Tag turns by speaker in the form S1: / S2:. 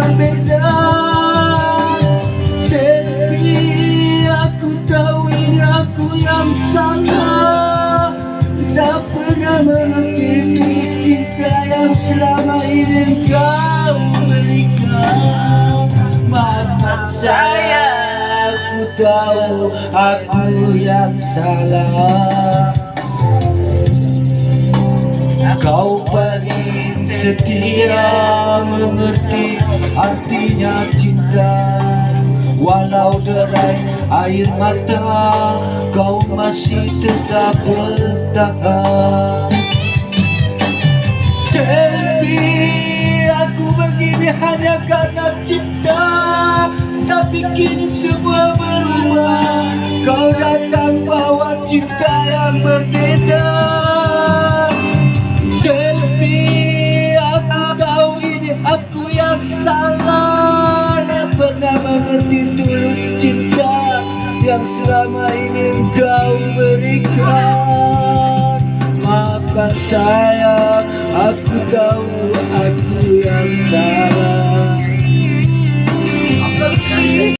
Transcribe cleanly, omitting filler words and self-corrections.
S1: berbeda. Selfie, aku tahu ini aku yang salah. Tak pernah mengerti tulus cinta yang selama ini kau berikan. Maafkan saya, aku tahu aku yang salah. Kau paling setia, mengerti artinya cinta. Walau derai air mata, kau masih tetap bertahan. Selfie, aku begini hanya karena cinta. Tapi kini semua berubah. Kau datang bawa cinta yang berbeda. Selfie, aku tahu ini aku yang salah. Tak pernah mengerti tulus cinta yang selama ini kau berikan. Maafkan saya, aku tahu aku yang salah.